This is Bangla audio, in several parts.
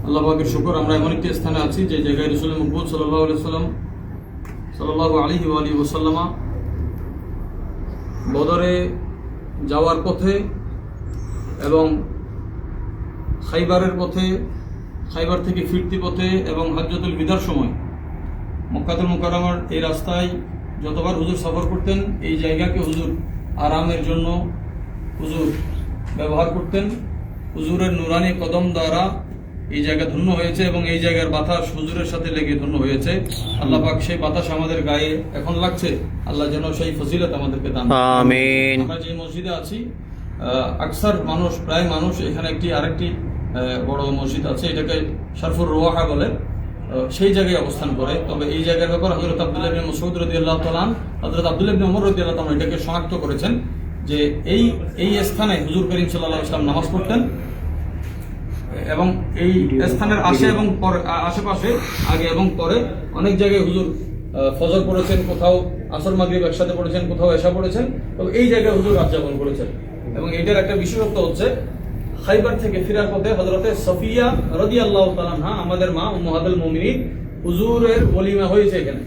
আল্লাহ পাকের শুকর, আমরা এমন একটি স্থানে আছি যে জায়গায় রাসূল মকবুল সাল্লাল্লাহু আলাইহি ওয়াসাল্লাম বদরে যাওয়ার পথে এবং খাইবারের পথে, খাইবার থেকে ফিরতি পথে এবং হজ্জতুল বিদার সময় মক্কাতুল মুকাররমার এই রাস্তায় যতবার হুজুর সফর করতেন, এই জায়গাকে হুজুর আরামের জন্য হুজুর ব্যবহার করতেন। হুজুরের নুরানি কদম দ্বারা এই জায়গা ধন্য হয়েছে এবং এই জায়গার বাতাস হুজুরের সাথে লেগে ধন্য হয়েছে। আল্লাহ পাক সেই বাতাস আমাদের গায়ে এখন লাগছে, আল্লাহ যেন সেই ফজিলত আমাদেরকে দান করেন। আমিন। আমরা যে মসজিদে আছি, আকসার মানুষ, প্রায় মানুষ এখানে আরেকটি বড় মসজিদ আছে, এটাকে শরফুর রোয়াহা বলে, সেই জায়গায় অবস্থান করে। তবে এই জায়গার ব্যাপার হযরত আব্দুল্লাহ ইবনে মাসউদ রাদিয়াল্লাহু তাআলা, হযরত আব্দুল্লাহ ইবনে ওমর রাদিয়াল্লাহু তাআলা এটাকে শনাক্ত করেছেন যে এই স্থানে হুজুর করিম সাল্লাল্লাহু আলাইহি ওয়াসাল্লাম নামাজ পড়তেন এবং এই স্থানের আশেপাশে আগে এবং পরে অনেক জায়গায় হুজুর ফজর পড়েছেন, কোথাও আসর মাগরিব একসাথে পড়েছেন, কোথাও এশা পড়েছেন। তবে এই জায়গায় হুজুর রাত যাপন করেছেন এবং এটার একটা বিশেষত্ব হচ্ছে খাইবার থেকে ফেরার পথে হযরতে সফিয়া রাদিয়াল্লাহু তাআলা আনহা, আমাদের মা উম্মাহাতুল মুমিনিন, হুজুরের ওলিমা হয়েছে এখানে।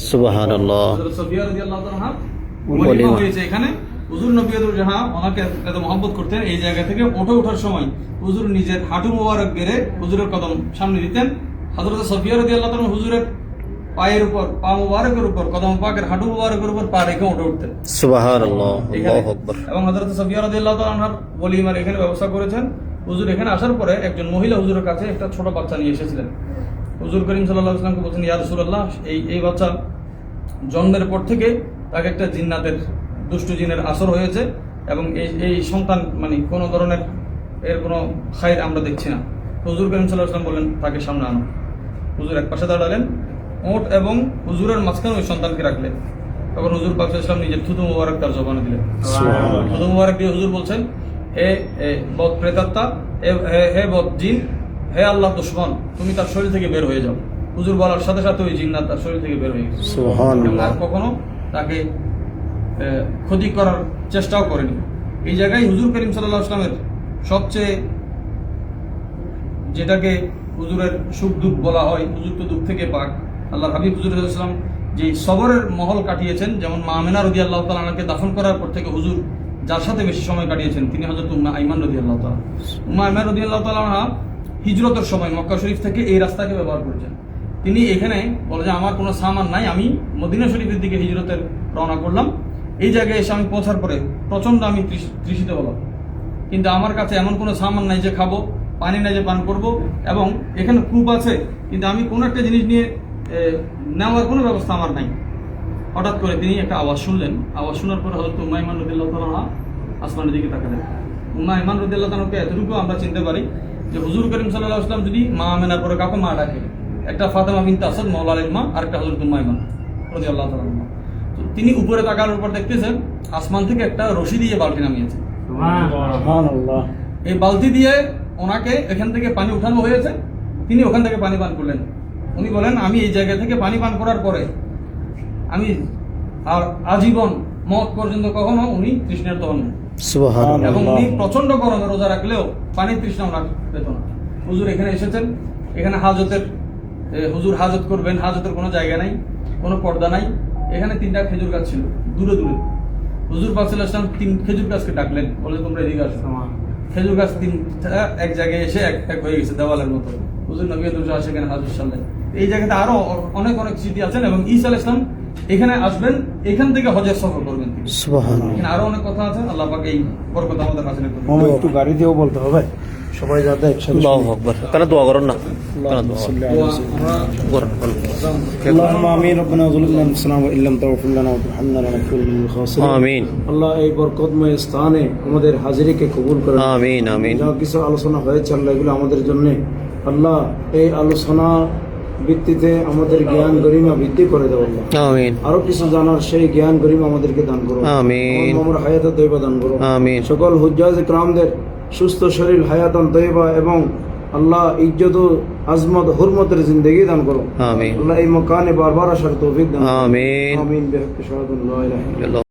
সুবহানাল্লাহ। হযরত সফিয়া রাদিয়াল্লাহু তাআলা ওলিমা হয়েছে এখানে। হুজুর নবীয়তুল জাহা ওনাকে এত মহব্বত করতেন, এই জায়গা থেকে ওঠার সময় হুজুর নিজের হাঁটু মোবারক গেড়ে হুজুরের কদম সামনে দিতেন। হযরত সফিয়া রাদিয়াল্লাহু তাআলা হুজুরের পায়ের উপর, পা মোবারকের উপর, কদম পাকের হাঁটু মোবারকের উপর পা রেখে উঠতেন। সুবহানাল্লাহ, আল্লাহু আকবার। এবং হযরত সফিয়া রাদিয়াল্লাহু তাআলা আনহার ওলিমার এখানে ব্যবস্থা করেছেন। হুজুর এখানে আসার পরে একজন মহিলা হুজুরের কাছে একটা ছোট বাচ্চা নিয়ে এসেছিলেন। হুজুর করিম সাল্লাল্লাহু আলাইহি ওয়াসাল্লামকে বলেছেন, ইয়া রাসূলুল্লাহ, এই বাচ্চা জন্মের পর থেকে তাকে একটা জিন্নাতের, দুষ্ট জিনের আসর হয়েছে এবং এই সন্তান মানে কোনো ধরনের এর কোনো খায়ের আমরা দেখছি না। হুজুর করিম সাল্লাল্লাহু আলাইহি ওয়াসাল্লাম বললেন, তাকে সামনে আনো। হুজুর এক পাশে দাঁড়ালেন, ওট এবং হুজুরের মাঝখানে ওই সন্তানকে রাখলেন। তখন হুজুর পাক সাল্লাল্লাহু আলাইহি ওয়াসাল্লাম নিজের থুতু মুবারক তার জবানে দিলেন। থুতু মুবারক দিয়ে হুজুর বলছেন, হে বদ প্রেতাত্মা, হে বদ জিন, হে আল্লাহ দুশমন, তুমি তার শরীর থেকে বের হয়ে যাও। হুজুর বলার সাথে সাথে ওই জিন্নাত তার শরীর থেকে বের হয়ে গেছে। সুবহানাল্লাহ। আর কখনো তাকে ক্ষতি করার চেষ্টাও করেনি। এই জায়গায় হুজুর করিম সাল্লাল্লাহু আলাইহি ওয়াসাল্লামের সবচেয়ে যেটাকে হুজুরের সুখ দুঃখ বলা হয়, হুজুর তো দুঃখ থেকে পাক। আল্লাহর হাবিব হুজুর সাল্লাল্লাহু আলাইহি ওয়াসাল্লাম যে সবরের মহল কাটিয়েছেন, যেমন মা আমেনা রাদিয়াল্লাহু তাআলা আনহাকে দাফন করার পর থেকে হুজুর যার সাথে বেশি সময় কাটিয়েছেন তিনি হযরত উম্মে আইমান রাদিয়াল্লাহু তাআলা। উম্মে আইমান রাদিয়াল্লাহু তাআলা আনহা হিজরতের সময় মক্কা শরীফ থেকে এই রাস্তাকে ব্যবহার করেছেন। তিনি এখানে বলে যে আমার কোনো সামান নাই, আমি মদিনা শরীফের দিকে হিজরতের রওনা করলাম। এই জায়গায় এসে আমি পৌঁছার পরে প্রচন্ড আমি তৃষিত হলাম, কিন্তু আমার কাছে এমন কোনো সামান নাই যে খাবো, পানি নাই যে পান করবো, এবং এখানে কূপ আছে কিন্তু আমি কোনো একটা জিনিস নিয়ে নেওয়ার কোনো ব্যবস্থা আমার নাই। হঠাৎ করে তিনি একটা আওয়াজ শুনলেন। আওয়াজ শোনার পরে হযরত উম্মে আইমান রাদিয়াল্লাহু তাআলা আসমানের দিকে তাকালেন। উম্মে আইমান রাদিয়াল্লাহু তাআলাকে এতটুকু আমরা চিনতে পারি যে হুজুর করিম সাল্লাল্লাহু আলাইহি ওয়াসাল্লাম যদি মা আমেনার পরে কাউকে মা ডাকে, একটা ফাতেমা বিনতে আসাদ মাওলা আলীর মা, আর একটা হযরত উম্মে আইমান রাদিয়াল্লাহু তাআলা। তিনি উপরে তাকানোর পর দেখতেছেন আসমান থেকে একটা রশি দিয়ে বালতি নামিয়েছে। সুবহানাল্লাহ। এই বালতি দিয়ে ওনাকে এখান থেকে পানি উঠানো হয়েছে, তিনি ওখান থেকে পানি পান করলেন। উনি বলেন, আমি এই জায়গা থেকে পানি পান করার পরে আমি আর আজীবন মত পর্যন্ত কখনো উনি তৃষ্ণার্ত হন না। সুবহানাল্লাহ। এবং উনি প্রচন্ড গরমে রোজা রাখলেও পানির তৃষ্ণা ওনার পেত না। হুজুর এখানে এসেছেন, এখানে হুজুর হাজত করবেন, হাজতের কোনো জায়গা নাই, কোনো পর্দা নাই। এখানে 3টা খেজুর গাছ ছিল দূরে দূরে। হুজুর পাক সাল্লাল্লাহু আলাইহি ওয়াসাল্লাম 3 খেজুর গাছকে ডাকলেন, বলে তোমরা এদিকে আসো। খেজুর গাছ 3টা এক জায়গায় এসে এক হয়ে গেছে দেওয়ালের মতো। হুজুর নবীয়তুল জাহা সেখানে হাজর সাল্লেন। এই জায়গাতে আরো অনেক স্মৃতি আছেন এবং ঈসা আলাইহিস সালাম এখানে আসবেন, এখান থেকে হজের সফর করবেন। সুবহানাল্লাহ। এখানে আরো অনেক কথা আছে, আল্লাহ পাক এই বরকত আমাদের নাযিল করুন। একটু গাড়ি দিয়েও বলতে হবে সবাই যাতে একসাথে। আল্লাহু আকবার। তারা দোয়া করেন না। আল্লাহুম্মা আমিন। রব্বানা যালামনা আনফুসানা ওয়া ইল্লাম তাগফির লানা ওয়া তারহামনা লানাকুনা মিনাল খাসিরিন। আমিন। আল্লাহ এই বরকতময় স্থানে আমাদের হাজিরিকে কবুল করুন। আমিন আমিন। যা কিছু আলোচনা হয়েছে আল্লাহ এগুলো আমাদের জন্য, আল্লাহ এই আলোচনা ভিত্তিতে আমাদের জ্ঞান গরিমা বৃদ্ধি করে দেব আল্লাহ। আমিন। আরো কিছু জানার সেই জ্ঞান গরিমা আমাদেরকে দান করো। আমিন। আমার হায়াত তয়্যিবা দান করো। আমিন। সকল হুজ্জাজ ইকরামদের সুস্থ শরীর, হায়াতান তয়্যিবা এবং আল্লাহ ইজ্জত, আজমত, হুরমতের জিন্দেগি দান করো। আমিন। আল্লাহ এই মকানে বারবার আসার তৌফিক দান। আমিন। আমিন। বিহাক্কি শাহাদাতি লা ইলাহা ইল্লাল্লাহ।